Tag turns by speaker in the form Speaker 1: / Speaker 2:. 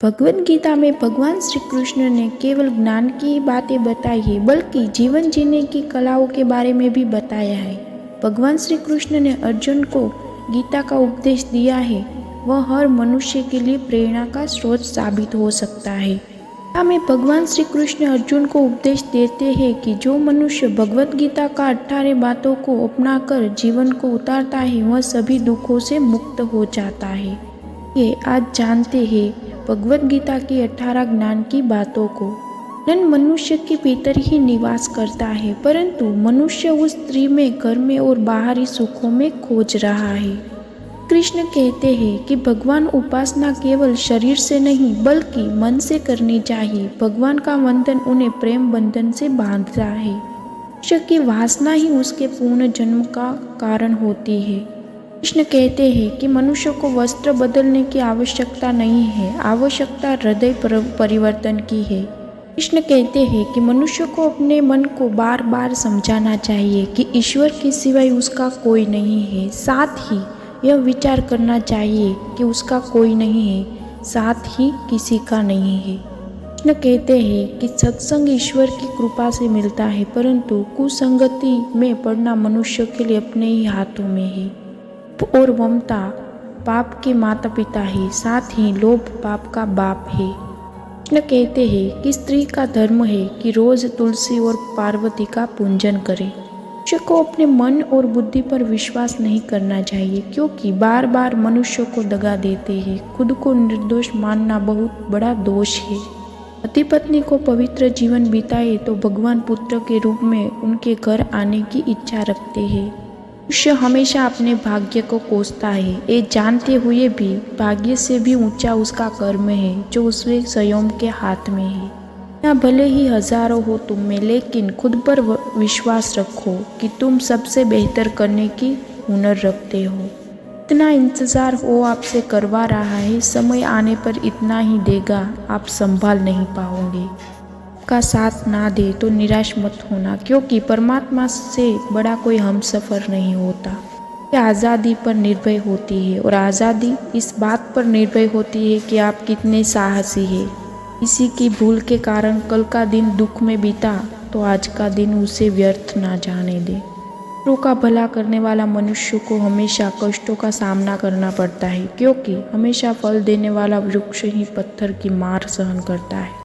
Speaker 1: भगवद गीता में भगवान श्री कृष्ण ने केवल ज्ञान की बातें बताई है, बल्कि जीवन जीने की कलाओं के बारे में भी बताया है। भगवान श्री कृष्ण ने अर्जुन को गीता का उपदेश दिया है, वह हर मनुष्य के लिए प्रेरणा का स्रोत साबित हो सकता है। गीता में भगवान श्री कृष्ण अर्जुन को उपदेश देते हैं कि जो मनुष्य भगवद गीता का 18 बातों को अपनाकर जीवन को उतारता है, वह सभी दुखों से मुक्त हो जाता है। ये आज जानते हैं भगवद गीता की 18 ज्ञान की बातों को। ज्ञान मनुष्य के भीतर ही निवास करता है, परंतु मनुष्य उस स्त्री में, घर में और बाहरी सुखों में खोज रहा है। कृष्ण कहते हैं कि भगवान उपासना केवल शरीर से नहीं बल्कि मन से करनी चाहिए। भगवान का बंधन उन्हें प्रेम बंधन से बांधता है। मनुष्य की वासना ही उसके पूर्ण जन्म का कारण होती है। कृष्ण कहते हैं कि मनुष्य को वस्त्र बदलने की आवश्यकता नहीं है, आवश्यकता हृदय परिवर्तन की है। कृष्ण कहते हैं कि मनुष्य को अपने मन को बार बार समझाना चाहिए कि ईश्वर के सिवाय उसका कोई नहीं है। साथ ही यह विचार करना चाहिए कि उसका कोई नहीं है, साथ ही किसी का नहीं है। कृष्ण कहते हैं कि सत्संग ईश्वर की कृपा से मिलता है, परंतु कुसंगति में पड़ना मनुष्य के लिए अपने ही हाथों में है। और ममता पाप के माता पिता है, साथ ही लोभ पाप का बाप है। कृष्ण कहते हैं कि स्त्री का धर्म है कि रोज तुलसी और पार्वती का पूजन करे। मनुष्य को अपने मन और बुद्धि पर विश्वास नहीं करना चाहिए, क्योंकि बार बार मनुष्य को दगा देते हैं। खुद को निर्दोष मानना बहुत बड़ा दोष है। पति पत्नी को पवित्र जीवन बिताए तो भगवान पुत्र के रूप में उनके घर आने की इच्छा रखते हैं। मनुष्य हमेशा अपने भाग्य को कोसता है, ये जानते हुए भी भाग्य से भी ऊंचा उसका कर्म है जो उसके स्वयं के हाथ में है। या भले ही हजारों हो तुम में, लेकिन खुद पर विश्वास रखो कि तुम सबसे बेहतर करने की हुनर रखते हो। इतना इंतजार वो आपसे करवा रहा है, समय आने पर इतना ही देगा, आप संभाल नहीं पाओगे। का साथ ना दे तो निराश मत होना, क्योंकि परमात्मा से बड़ा कोई हमसफर नहीं होता। ये आज़ादी पर निर्भर होती है, और आज़ादी इस बात पर निर्भर होती है कि आप कितने साहसी हैं। किसी की भूल के कारण कल का दिन दुख में बीता तो आज का दिन उसे व्यर्थ ना जाने दे। दूसरों का भला करने वाला मनुष्य को हमेशा कष्टों का सामना करना पड़ता है, क्योंकि हमेशा फल देने वाला वृक्ष ही पत्थर की मार सहन करता है।